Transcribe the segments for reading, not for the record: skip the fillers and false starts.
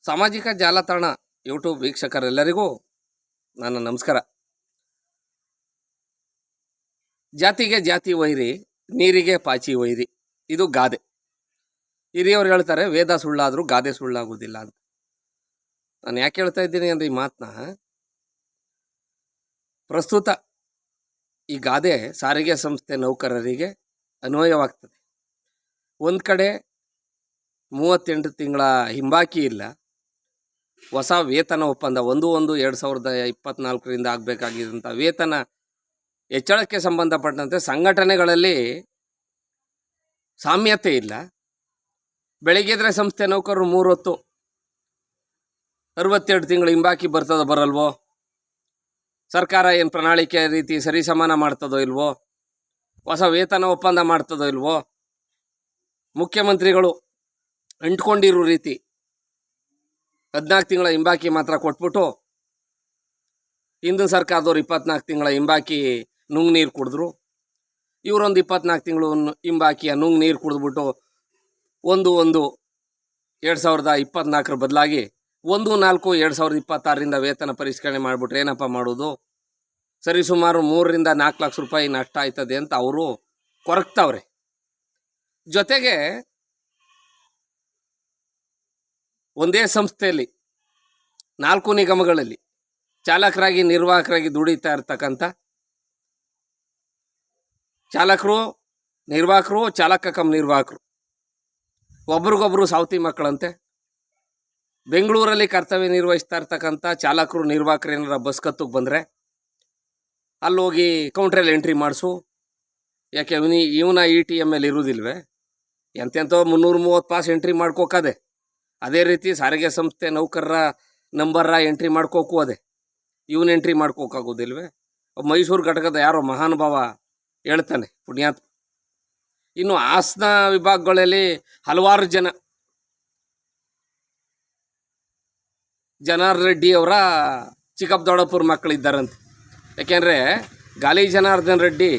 ಸಾಮಾಜಿಕ ಜಾಲತಾಣ ಯೂಟ್ಯೂಬ್ ವೀಕ್ಷಕರೆಲ್ಲರಿಗೂ ನನ್ನ ನಮಸ್ಕಾರ. ಜಾತಿಗೆ ಜಾತಿ ವೈರಿ, ನೀರಿಗೆ ಪಾಚಿ ವೈರಿ, ಇದು ಗಾದೆ. ಹಿರಿಯವರು ಹೇಳ್ತಾರೆ, ವೇದ ಸುಳ್ಳಾದರೂ ಗಾದೆ ಸುಳ್ಳಾಗುವುದಿಲ್ಲ ಅಂತ. ನಾನು ಯಾಕೆ ಹೇಳ್ತಾ ಇದ್ದೀನಿ ಅಂದರೆ, ಈ ಮಾತನ್ನ ಪ್ರಸ್ತುತ ಈ ಗಾದೆ ಸಾರಿಗೆ ಸಂಸ್ಥೆ ನೌಕರರಿಗೆ ಅನ್ವಯವಾಗ್ತದೆ. ಒಂದು ಕಡೆ 38 ತಿಂಗಳ ಹಿಂಬಾಕಿ ಇಲ್ಲ, ಹೊಸ ವೇತನ ಒಪ್ಪಂದ 1/1/2024 ಆಗಬೇಕಾಗಿದ್ದಂಥ ವೇತನ ಹೆಚ್ಚಳಕ್ಕೆ ಸಂಬಂಧಪಟ್ಟಂತೆ ಸಂಘಟನೆಗಳಲ್ಲಿ ಸಾಮ್ಯತೆ ಇಲ್ಲ. ಬೆಳಗ್ಗೆದ್ರೆ ಸಂಸ್ಥೆ ನೌಕರರು 3 ಹೊತ್ತು 62 ತಿಂಗಳು ಹಿಂಬಾಕಿ ಬರ್ತದೋ ಬರಲ್ವೋ, ಸರ್ಕಾರ ಏನು ಪ್ರಣಾಳಿಕೆ ರೀತಿ ಸರಿಸಮಾನ ಮಾಡ್ತದೋ ಇಲ್ವೋ, ಹೊಸ ವೇತನ ಒಪ್ಪಂದ ಮಾಡ್ತದೋ ಇಲ್ವೋ, ಮುಖ್ಯಮಂತ್ರಿಗಳು ಅಂಟ್ಕೊಂಡಿರೋ ರೀತಿ 14 ತಿಂಗಳ ಹಿಂಬಾಕಿ ಮಾತ್ರ ಕೊಟ್ಬಿಟ್ಟು ಹಿಂದೂ ಸರ್ಕಾರದವ್ರು 24 ತಿಂಗಳ ಹಿಂಬಾಕಿ ನುಂಗ್ ನೀರು ಕುಡಿದ್ರು. ಇವರೊಂದು 24 ತಿಂಗಳು ಹಿಂಬಾಕಿಯ ನುಂಗ್ ನೀರು ಕುಡಿದ್ಬಿಟ್ಟು 1/1/2024 ಬದಲಾಗಿ 1/4/2026 ವೇತನ ಪರಿಷ್ಕರಣೆ ಮಾಡಿಬಿಟ್ರೆ ಏನಪ್ಪ ಮಾಡೋದು? ಸರಿಸುಮಾರು 3 ರಿಂದ 4 ಲಕ್ಷ ರೂಪಾಯಿ ನಷ್ಟ ಆಯ್ತದೆ ಅಂತ ಅವರು ಕೊರಗ್ತಾವ್ರೆ. ಜೊತೆಗೆ ಒಂದೇ ಸಂಸ್ಥೆಯಲ್ಲಿ 4 ನಿಗಮಗಳಲ್ಲಿ ಚಾಲಕರಾಗಿ ನಿರ್ವಾಹಕರಾಗಿ ದುಡಿತಾ ಇರ್ತಕ್ಕಂಥ ಚಾಲಕರು, ನಿರ್ವಾಹಕರು, ಚಾಲಕ ಕಮ್ ನಿರ್ವಾಹಕರು ಒಬ್ರಿಗೊಬ್ರು ಸಾವತಿ ಮಕ್ಕಳಂತೆ. ಬೆಂಗಳೂರಲ್ಲಿ ಕರ್ತವ್ಯ ನಿರ್ವಹಿಸ್ತಾ ಇರ್ತಕ್ಕಂಥ ಚಾಲಕರು, ನಿರ್ವಾಹಕರು ಏನಾರ ಬಸ್ ಕತ್ತಕ್ಕೆ ಬಂದರೆ ಅಲ್ಲೋಗಿ ಕೌಂಟ್ರಲ್ಲಿ ಎಂಟ್ರಿ ಮಾಡಿಸು, ಯಾಕೆ ಇವನ ETM ಇರುವುದಿಲ್ವೇ? ಎಂತೆಂಥೋ 330 ಪಾಸ್ ಎಂಟ್ರಿ ಮಾಡ್ಕೋಕದೆ. ಅದೇ ರೀತಿ ಸಾರಿಗೆ ಸಂಸ್ಥೆ ನೌಕರರ ನಂಬರ್ರ ಎಂಟ್ರಿ ಮಾಡ್ಕೋಕು ಅದೇ, ಇವನು ಎಂಟ್ರಿ ಮಾಡ್ಕೋಕಾಗೋದಿಲ್ವೇ? ಮೈಸೂರು ಘಟಕದ ಯಾರೋ ಮಹಾನುಭಾವ ಹೇಳ್ತಾನೆ, ಪುಣ್ಯಾತ್ಮ. ಇನ್ನು ಹಾಸನ ವಿಭಾಗಗಳಲ್ಲಿ ಹಲವಾರು ಜನಾರ್ದನ್ ರೆಡ್ಡಿ ಅವರ ಚಿಕ್ಕಪ್ಪದೊಡಪುರ ಮಕ್ಕಳಿದ್ದಾರಂತೆ. ಯಾಕೆಂದರೆ ಗಾಲಿ ಜನಾರ್ದನ್ ರೆಡ್ಡಿ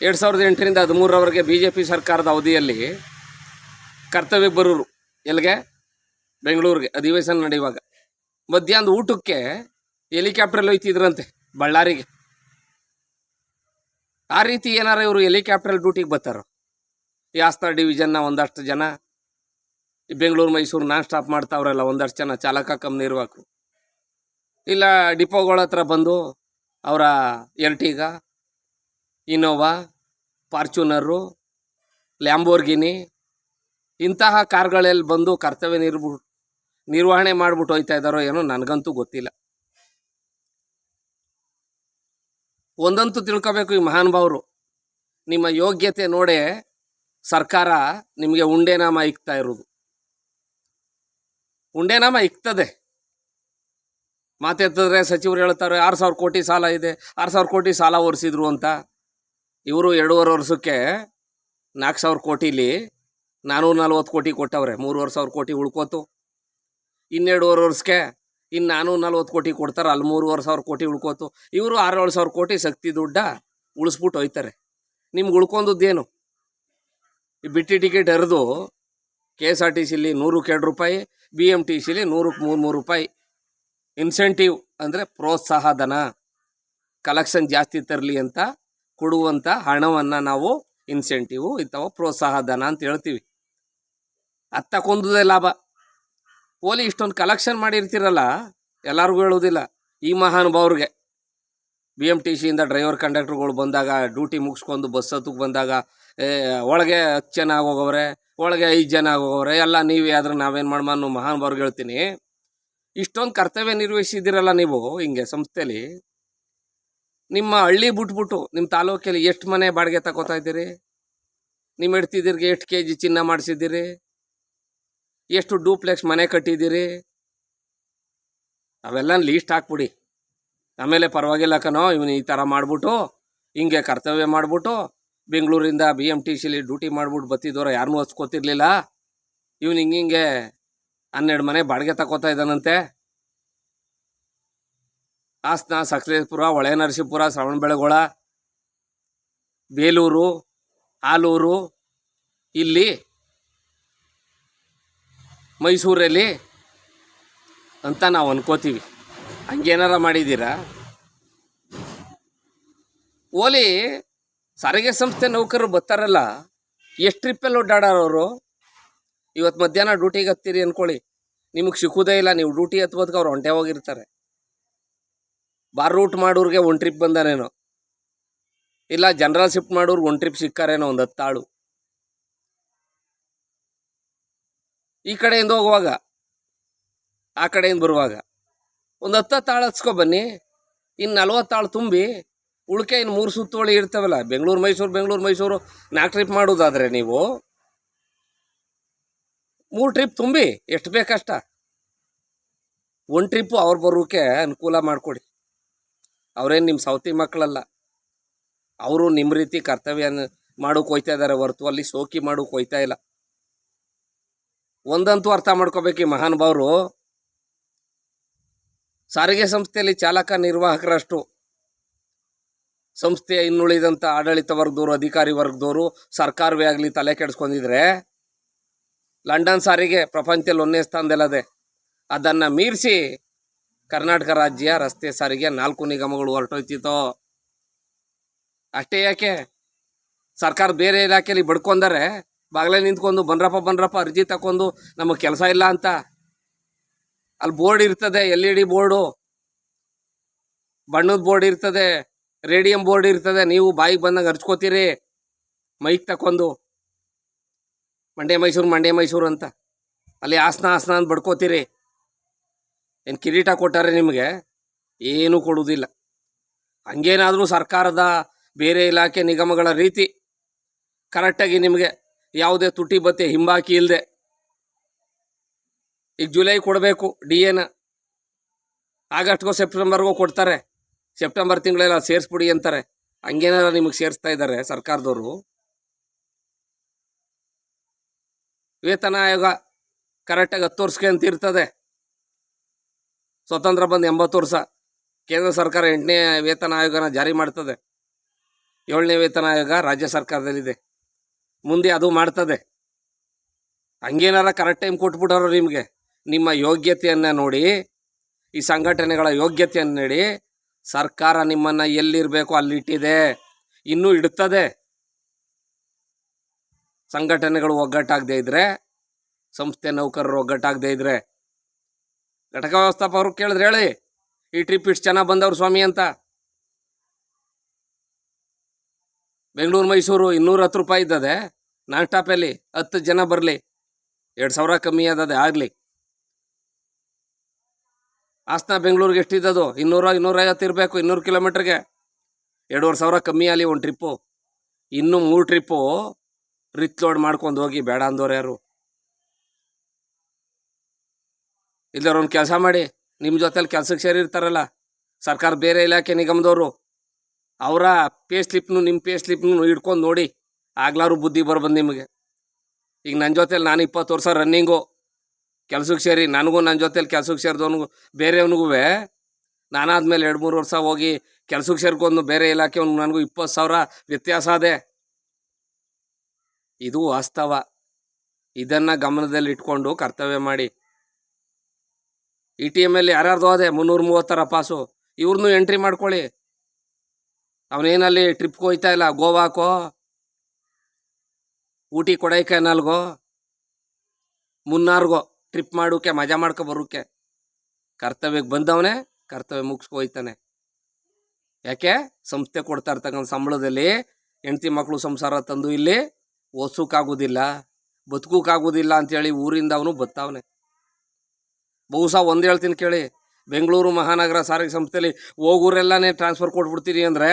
2008 ರಿಂದ 2013 BJP ಸರ್ಕಾರದ ಅವಧಿಯಲ್ಲಿ ಕರ್ತವ್ಯಕ್ಕೆ ಬರೋರು. ಎಲ್ಲಿಗೆ? ಬೆಂಗಳೂರಿಗೆ ಅಧಿವೇಶನ ನಡೆಯುವಾಗ ಮಧ್ಯಾಹ್ನದ ಊಟಕ್ಕೆ ಹೆಲಿಕಾಪ್ಟ್ರಲ್ಲಿ ಹೋಯ್ತಿದ್ರಂತೆ ಬಳ್ಳಾರಿಗೆ. ಆ ರೀತಿ ಏನಾರ ಇವರು ಹೆಲಿಕಾಪ್ಟ್ರಲ್ಲಿ ಡ್ಯೂಟಿಗೆ ಬರ್ತಾರೋ? ಈ ಹಾಸನ ಡಿವಿಷನ್ನ ಒಂದಷ್ಟು ಜನ, ಈ ಬೆಂಗಳೂರು ಮೈಸೂರು ನಾನ್ ಸ್ಟಾಪ್ ಮಾಡ್ತಾವ್ರಲ್ಲ ಒಂದಷ್ಟು ಜನ ಚಾಲಕ ಕಮ್ ನಿರ್ವಾಹಕರು, ಇಲ್ಲ ಡಿಪೋಗಳ ಹತ್ರ ಬಂದು ಅವರ ಎರ್ಟಿಗಾ, ಇನೋವಾ, ಫಾರ್ಚುನರು, ಲ್ಯಾಂಬೋರ್ಗಿನಿ ಇಂತಹ ಕಾರ್ಗಳಲ್ಲಿ ಬಂದು ಕರ್ತವ್ಯ ನಿರ್ವಹಣೆ ಮಾಡಿಬಿಟ್ಟು ಹೋಯ್ತಾ ಇದ್ದಾರೋ ಏನೋ, ನನಗಂತೂ ಗೊತ್ತಿಲ್ಲ. ಒಂದಂತೂ ತಿಳ್ಕೋಬೇಕು, ಈ ಮಹಾನುಭಾವರು ನಿಮ್ಮ ಯೋಗ್ಯತೆ ನೋಡೇ ಸರ್ಕಾರ ನಿಮಗೆ ಉಂಡೆನಾಮ ಇಕ್ತಾ ಇರೋದು. ಉಂಡೆನಾಮ ಇಕ್ತದೆ. ಮಾತೆತ್ತಿದ್ರೆ ಸಚಿವರು ಹೇಳ್ತಾರೆ 6,000 ಕೋಟಿ ಸಾಲ ಇದೆ, 6,000 ಕೋಟಿ ಸಾಲ ಒರೆಸಿದ್ರು ಅಂತ. ಇವರು 2.5 ವರ್ಷಕ್ಕೆ 4,000 ಕೋಟಿಲಿ 440 ಕೋಟಿ ಕೊಟ್ಟವ್ರೆ. 3,500 ಕೋಟಿ ಉಳ್ಕೋತು. 2.5 ವರ್ಷಕ್ಕೆ 440 ಕೋಟಿ ಕೊಡ್ತಾರೆ, ಅಲ್ಲಿ 3,500 ಕೋಟಿ ಉಳ್ಕೋತು. ಇವರು 6,000 ಕೋಟಿ ಶಕ್ತಿ ದುಡ್ಡ ಉಳಿಸ್ಬಿಟ್ಟು ಹೋಯ್ತಾರೆ. ನಿಮ್ಗೆ ಉಳ್ಕೊಂಡದ್ದೇನು? ಈ ಬಿಟ್ಟಿ ಟಿಕೆಟ್ ಹರಿದು KSRTCಲಿ 100ಕ್ಕೆ 2 ರೂಪಾಯಿ, BMTCಲಿ 100ಕ್ಕೆ 3 ರೂಪಾಯಿ ಇನ್ಸೆಂಟಿವ್, ಅಂದರೆ ಪ್ರೋತ್ಸಾಹ ಧನ, ಕಲೆಕ್ಷನ್ ಜಾಸ್ತಿ ತರಲಿ ಅಂತ ಕೊಡುವಂಥ ಹಣವನ್ನು ನಾವು ಇನ್ಸೆಂಟಿವ್ ಅಥವಾ ಪ್ರೋತ್ಸಾಹ ಧನ ಅಂತ ಹೇಳ್ತೀವಿ. ಹತ್ತಕ್ಕೊಂದೇ ಲಾಭ. ಓಲಿ ಇಷ್ಟೊಂದು ಕಲೆಕ್ಷನ್ ಮಾಡಿರ್ತೀರಲ್ಲ, ಎಲ್ಲರಿಗೂ ಹೇಳೋದಿಲ್ಲ. ಈ ಮಹಾನುಭಾವ್ರಿಗೆ BMTCಯಿಂದ ಡ್ರೈವರ್ ಕಂಡಕ್ಟರ್ಗಳು ಬಂದಾಗ, ಡ್ಯೂಟಿ ಮುಗಿಸ್ಕೊಂಡು ಬಸ್ ಹತ್ತಕ್ಕೆ ಬಂದಾಗ, ಒಳಗೆ 10 ಜನ ಆಗೋಗವ್ರೆ, ಒಳಗೆ 5 ಜನ ಆಗೋಗವ್ರೆ, ಎಲ್ಲ ನೀವೇ ಆದ್ರೆ ನಾವೇನು ಮಾಡೋ ಮಹಾನುಭಾವ್ರಿಗೆ ಹೇಳ್ತೀನಿ. ಇಷ್ಟೊಂದು ಕರ್ತವ್ಯ ನಿರ್ವಹಿಸಿದ್ದೀರಲ್ಲ ನೀವು ಹಿಂಗೆ ಸಂಸ್ಥೆಯಲ್ಲಿ, ನಿಮ್ಮ ಹಳ್ಳಿ ಬಿಟ್ಬಿಟ್ಟು ನಿಮ್ಮ ತಾಲೂಕಲ್ಲಿ ಎಷ್ಟು ಮನೆ ಬಾಡಿಗೆ ತಗೋತಾ ಇದ್ದೀರಿ? ನಿಮ್ಮ ಹೆಡ್ತಿದ್ದೀರಿಗೆ ಎಷ್ಟು kg ಚಿನ್ನ ಮಾಡಿಸಿದ್ದೀರಿ? ಎಷ್ಟು ಡೂಪ್ಲೆಕ್ಸ್ ಮನೆ ಕಟ್ಟಿದ್ದೀರಿ? ಅವೆಲ್ಲ ಲೀಸ್ಟ್ ಹಾಕ್ಬಿಡಿ. ಆಮೇಲೆ ಪರವಾಗಿಲ್ಲ ಕಣೋ, ಇವನು ಈ ಥರ ಮಾಡಿಬಿಟ್ಟು ಹಿಂಗೆ ಕರ್ತವ್ಯ ಮಾಡಿಬಿಟ್ಟು ಬೆಂಗಳೂರಿಂದ BMTCಲಿ ಡ್ಯೂಟಿ ಮಾಡಿಬಿಟ್ಟು ಬತ್ತಿದ್ದವ್ರು ಯಾರನ್ನೂ ಹಚ್ಕೋತಿರ್ಲಿಲ್ಲ, ಇವನು ಹಿಂಗೆ 12 ಮನೆ ಬಾಡಿಗೆ ತಗೋತಾ ಇದ್ದಾನಂತೆ. ಹಾಸನ, ಸಕಲೇಶಪುರ, ಹೊಳೆನರಸೀಪುರ, ಶ್ರವಣಬೆಳಗೊಳ, ಬೇಲೂರು, ಆಲೂರು, ಇಲ್ಲಿ ಮೈಸೂರಲ್ಲಿ ಅಂತ ನಾವು ಅನ್ಕೋತೀವಿ. ಹಂಗೇನಾರ ಮಾಡಿದ್ದೀರಾ? ಓಲಿ ಸಾರಿಗೆ ಸಂಸ್ಥೆ ನೌಕರರು ಬರ್ತಾರಲ್ಲ, ಎಷ್ಟು ಟ್ರಿಪ್ಪಲ್ಲಿ ಓಡಾಡೋರು. ಇವತ್ತು ಮಧ್ಯಾಹ್ನ ಡ್ಯೂಟಿಗೆ ಹತ್ತೀರಿ ಅಂದ್ಕೊಳ್ಳಿ, ನಿಮಗೆ ಸಿಕ್ಕುವುದೇ ಇಲ್ಲ, ನೀವು ಡ್ಯೂಟಿ ಹತ್ಬೋದಕ್ಕೆ ಅವ್ರು ಹೊಂಟೆ ಹೋಗಿರ್ತಾರೆ. ಬಾರ್ ರೂಟ್ ಮಾಡೋರಿಗೆ ಒಂದು ಟ್ರಿಪ್ ಬಂದಾರೇನೋ, ಇಲ್ಲ ಜನರಲ್ ಶಿಫ್ಟ್ ಮಾಡೋರು ಒಂದು ಟ್ರಿಪ್ ಸಿಕ್ಕಾರೇನೋ, ಒಂದು 10 ಆಳು. ಈ ಕಡೆಯಿಂದ ಹೋಗುವಾಗ ಆ ಕಡೆಯಿಂದ ಬರುವಾಗ ಒಂದು 10 ಆಳು ಹತ್ಸ್ಕೊ ಬನ್ನಿ. ಇನ್ನು 40 ಆಳು ತುಂಬಿ ಉಳ್ಕೆ ಇನ್ನು 3 ಸುತ್ತುವಳಿ ಇರ್ತವಲ್ಲ. ಬೆಂಗಳೂರು ಮೈಸೂರು 4 ಟ್ರಿಪ್ ಮಾಡೋದಾದರೆ ನೀವು 3 ಟ್ರಿಪ್ ತುಂಬಿ ಎಷ್ಟು ಬೇಕಷ್ಟ. ಒಂದು ಟ್ರಿಪ್ಪು ಅವ್ರು ಬರೋಕ್ಕೆ ಅನುಕೂಲ ಮಾಡಿಕೊಡಿ. ಅವರೇನು ನಿಮ್ಮ ಸೌತಿ ಮಕ್ಕಳಲ್ಲ, ಅವರು ನಿಮ್ಮ ರೀತಿ ಕರ್ತವ್ಯ ಮಾಡೋಕೆ ಹೋಯ್ತಾ ಇದ್ದಾರೆ ಹೊರತು ಅಲ್ಲಿ ಶೋಕಿ ಮಾಡೋಕೆ ಹೋಯ್ತಾ ಇಲ್ಲ. ಒಂದಂತೂ ಅರ್ಥ ಮಾಡ್ಕೋಬೇಕು ಈ ಮಹಾನುಭಾವರು, ಸಾರಿಗೆ ಸಂಸ್ಥೆಯಲ್ಲಿ ಚಾಲಕ ನಿರ್ವಾಹಕರಷ್ಟು ಸಂಸ್ಥೆಯ ಇನ್ನುಳಿದಂಥ ಆಡಳಿತ ವರ್ಗದವರು, ಅಧಿಕಾರಿ ವರ್ಗದವರು, ಸರ್ಕಾರವೇ ಆಗಲಿ ತಲೆ ಕೆಡಿಸ್ಕೊಂಡಿದ್ರೆ ಲಂಡನ್ ಸಾರಿಗೆ ಪ್ರಪಂಚದಲ್ಲಿ 1ನೇ ಸ್ಥಾನದಲ್ಲದೆ. ಅದನ್ನು ಮೀರಿಸಿ ಕರ್ನಾಟಕ ರಾಜ್ಯ ರಸ್ತೆ ಸಾರಿಗೆ 4 ನಿಗಮಗಳು ಹೊರಟೋಯ್ತಿತ್ತೋ. ಅಷ್ಟೇ ಯಾಕೆ ಸರ್ಕಾರ ಬೇರೆ ಇಲಾಖೆಯಲ್ಲಿ ಬಡ್ಕೊಂಡರೆ ಬಾಗಲೇ ನಿಂತ್ಕೊಂಡು ಬನ್ರಪ್ಪ ಅರ್ಜಿ ತಗೊಂಡು ನಮಗೆ ಕೆಲಸ ಇಲ್ಲ ಅಂತ. ಅಲ್ಲಿ ಬೋರ್ಡ್ ಇರ್ತದೆ, LED ಬೋರ್ಡು, ಬಣ್ಣದ ಬೋರ್ಡ್ ಇರ್ತದೆ, ರೇಡಿಯಂ ಬೋರ್ಡ್ ಇರ್ತದೆ. ನೀವು ಬಾಯಿಗೆ ಬಂದಂಗೆ ಅರ್ಚ್ಕೋತೀರಿ ಮೈಕ್ ತಗೊಂಡು, ಮಂಡ್ಯ ಮೈಸೂರು ಅಂತ. ಅಲ್ಲಿ ಹಾಸನ ಅಂತ ಬಡ್ಕೋತೀರಿ. ಏನು ಕಿರೀಟ ಕೊಟ್ಟಾರೆ ನಿಮಗೆ? ಏನೂ ಕೊಡುವುದಿಲ್ಲ. ಹಂಗೇನಾದರೂ ಸರ್ಕಾರದ ಬೇರೆ ಇಲಾಖೆ ನಿಗಮಗಳ ರೀತಿ ಕರೆಕ್ಟಾಗಿ ನಿಮಗೆ ಯಾವುದೇ ತುಟಿ ಬತ್ತೆ ಹಿಂಬಾಕಿ ಇಲ್ಲದೆ, ಈಗ ಜುಲೈ ಕೊಡಬೇಕು DAನ, ಆಗಸ್ಟ್ಗೋ ಸೆಪ್ಟೆಂಬರ್ಗೋ ಕೊಡ್ತಾರೆ. ಸೆಪ್ಟೆಂಬರ್ ತಿಂಗಳೆಲ್ಲ ಸೇರಿಸ್ಬಿಡಿ ಅಂತಾರೆ. ಹಂಗೇನಾರ ನಿಮಗೆ ಸೇರಿಸ್ತಾ ಇದ್ದಾರೆ ಸರ್ಕಾರದವರು. ವೇತನ ಆಯೋಗ ಕರೆಕ್ಟಾಗಿ 10 ವರ್ಷಕ್ಕೆ ಅಂತ ಇರ್ತದೆ. ಸ್ವತಂತ್ರ ಬಂದು 80 ವರ್ಷ. ಕೇಂದ್ರ ಸರ್ಕಾರ 8ನೇ ವೇತನ ಆಯೋಗನ ಜಾರಿ ಮಾಡ್ತದೆ. 7ನೇ ವೇತನ ಆಯೋಗ ರಾಜ್ಯ ಸರ್ಕಾರದಲ್ಲಿದೆ, ಮುಂದೆ ಅದು ಮಾಡ್ತದೆ. ಹಂಗೇನಾರ ಕರೆಕ್ಟ್ ಟೈಮ್ ಕೊಟ್ಬಿಟ್ಟಾರೋ ನಿಮಗೆ. ನಿಮ್ಮ ಯೋಗ್ಯತೆಯನ್ನು ನೋಡಿ, ಈ ಸಂಘಟನೆಗಳ ಯೋಗ್ಯತೆಯನ್ನು ನೋಡಿ ಸರ್ಕಾರ ನಿಮ್ಮನ್ನು ಎಲ್ಲಿರಬೇಕು ಅಲ್ಲಿಟ್ಟಿದೆ, ಇನ್ನೂ ಇಡುತ್ತದೆ. ಸಂಘಟನೆಗಳು ಒಗ್ಗಟ್ಟಾಗದೇ ಇದ್ದರೆ, ಸಂಸ್ಥೆ ನೌಕರರು ಒಗ್ಗಟ್ಟಾಗದೇ ಇದ್ದರೆ, ಘಟಕ ವ್ಯವಸ್ಥಾಪಕರು ಕೇಳಿದ್ರೆ ಹೇಳಿ, ಈ ಟ್ರಿಪ್ ಇಷ್ಟು ಚೆನ್ನಾಗಿ ಬಂದವ್ರು ಸ್ವಾಮಿ ಅಂತ. ಬೆಂಗಳೂರು ಮೈಸೂರು 210 ರೂಪಾಯಿ ಇದ್ದದೆ ನಾನ್ ಸ್ಟಾಪಲ್ಲಿ, 10 ಜನ ಬರಲಿ, 2000 ಕಮ್ಮಿ ಆದದೆ ಆಗಲಿ. ಹಾಸನ ಬೆಂಗಳೂರಿಗೆ ಎಷ್ಟಿದ್ದದು? 200-250 ಇರಬೇಕು. 200 ಕಿಲೋಮೀಟ್ರಿಗೆ 2500 ಕಮ್ಮಿ ಆಗಲಿ ಒಂದು ಟ್ರಿಪ್ಪು. ಇನ್ನೂ 3 ಟ್ರಿಪ್ಪು ರಿಚ್ ಲೋಡ್ ಮಾಡ್ಕೊಂಡು ಹೋಗಿ, ಬೇಡ ಅಂದವ್ರು ಯಾರು? ಇಲ್ಲದವ್ರು ಒಂದು ಕೆಲಸ ಮಾಡಿ, ನಿಮ್ಮ ಜೊತೆಲಿ ಕೆಲಸಕ್ಕೆ ಸೇರಿರ್ತಾರಲ್ಲ ಸರ್ಕಾರ ಬೇರೆ ಇಲಾಖೆ ನಿಗಮದವರು, ಅವರ ಪೇ ಸ್ಲಿಪ್ನು ನಿಮ್ಮ ಪೇ ಸ್ಲಿಪ್ನು ಹಿಡ್ಕೊಂಡು ನೋಡಿ, ಆಗ್ಲಾರು ಬುದ್ಧಿ ಬರ್ಬಂದು ನಿಮಗೆ. ಈಗ ನನ್ನ ಜೊತೆಲಿ ನಾನು 20 ವರ್ಷ ರನ್ನಿಂಗು ಕೆಲಸಕ್ಕೆ ಸೇರಿ, ನನಗೂ ನನ್ನ ಜೊತೆಲಿ ಕೆಲಸಕ್ಕೆ ಸೇರಿದವನಿಗೂ ಬೇರೆಯವನಿಗೂ ನಾನಾದ್ಮೇಲೆ 2-3 ವರ್ಷ ಹೋಗಿ ಕೆಲಸಕ್ಕೆ ಸೇರ್ಕೊಂಡು ಬೇರೆ ಇಲಾಖೆಯವನು ನನಗೂ 20,000 ವ್ಯತ್ಯಾಸ ಅದೇ. ಇದು ವಾಸ್ತವ. ಇದನ್ನು ಗಮನದಲ್ಲಿ ಇಟ್ಕೊಂಡು ಕರ್ತವ್ಯ ಮಾಡಿ. ETM ಅಲ್ಲಿ ಯಾರ್ಯಾರ್ದು ಅದೇ 330 ಪಾಸು, ಇವ್ರನ್ನೂ ಎಂಟ್ರಿ ಮಾಡ್ಕೊಳ್ಳಿ. ಅವನೇನಲ್ಲಿ ಟ್ರಿಪ್ಗೆ ಹೋಯ್ತಾ ಇಲ್ಲ, ಗೋವಾಕೋ, ಊಟಿ ಕೊಡೈಕೆನಾಲ್ಗೋ, ಮುನ್ನಾರ್ಗೋ ಟ್ರಿಪ್ ಮಾಡೋಕ್ಕೆ, ಮಜಾ ಮಾಡ್ಕೊ ಬರೋಕ್ಕೆ ಕರ್ತವ್ಯಕ್ಕೆ ಬಂದವನೇ ಕರ್ತವ್ಯ ಮುಗಿಸ್ಕೊ ಹೋಯ್ತಾನೆ. ಯಾಕೆ? ಸಂಸ್ಥೆ ಕೊಡ್ತಾ ಇರ್ತಕ್ಕಂಥ ಸಂಬಳದಲ್ಲಿ ಹೆಂಡತಿ ಮಕ್ಕಳು ಸಂಸಾರ ತಂದು ಇಲ್ಲಿ ಓದ್ಸೋಕ್ಕಾಗೋದಿಲ್ಲ, ಬದುಕೋಕ್ಕಾಗೋದಿಲ್ಲ ಅಂಥೇಳಿ ಊರಿಂದ ಅವನು ಬತ್ತಾವನೆ. ಬಹುಶಃ ಒಂದು ಹೇಳ್ತೀನಿ ಕೇಳಿ, ಬೆಂಗಳೂರು ಮಹಾನಗರ ಸಾರಿಗೆ ಸಂಸ್ಥೆಯಲ್ಲಿ ಹೋಗೋರೆಲ್ಲನೇ ಟ್ರಾನ್ಸ್ಫರ್ ಕೊಟ್ಬಿಡ್ತೀರಿ ಅಂದರೆ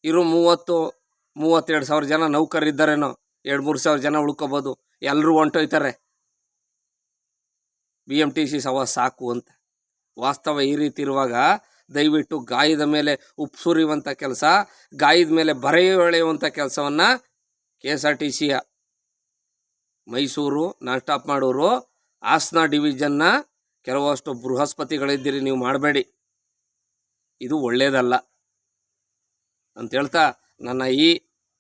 ಇರೋ 30-32 ಸಾವಿರ ಜನ ನೌಕರರಿದ್ದಾರೇನೋ, 2-3 ಸಾವಿರ ಜನ ಉಳ್ಕೋಬೋದು. ಎಲ್ಲರೂ ಹೊಂಟೋಯ್ತಾರೆ. BMTC ಸವ ಸಾಕು ಅಂತ. ವಾಸ್ತವ ಈ ರೀತಿ ಇರುವಾಗ ದಯವಿಟ್ಟು ಗಾಯದ ಮೇಲೆ ಉಪ್ಪು ಸುರಿಯುವಂಥ ಕೆಲಸ, ಗಾಯದ ಮೇಲೆ ಬರೆ ಎಳೆಯುವಂಥ ಕೆಲಸವನ್ನು KSRTCಯ ಮೈಸೂರು ನಾನ್ ಸ್ಟಾಪ್ ಮಾಡೋರು, ಹಾಸನ ಡಿವಿಷನ್ನ ಕೆಲವಷ್ಟು ಬೃಹಸ್ಪತಿಗಳಿದ್ದೀರಿ, ನೀವು ಮಾಡಬೇಡಿ. ಇದು ಒಳ್ಳೆಯದಲ್ಲ ಅಂತ ಹೇಳ್ತಾ ನನ್ನ ಈ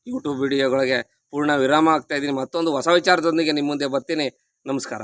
ಯೂಟ್ಯೂಬ್ ವಿಡಿಯೋಗಳಿಗೆ ಪೂರ್ಣ ವಿರಾಮ ಆಗ್ತಾಯಿದ್ದೀನಿ. ಮತ್ತೊಂದು ಹೊಸ ವಿಚಾರದೊಂದಿಗೆ ನಿಮ್ಮ ಮುಂದೆ ಬರ್ತೀನಿ. ನಮಸ್ಕಾರ.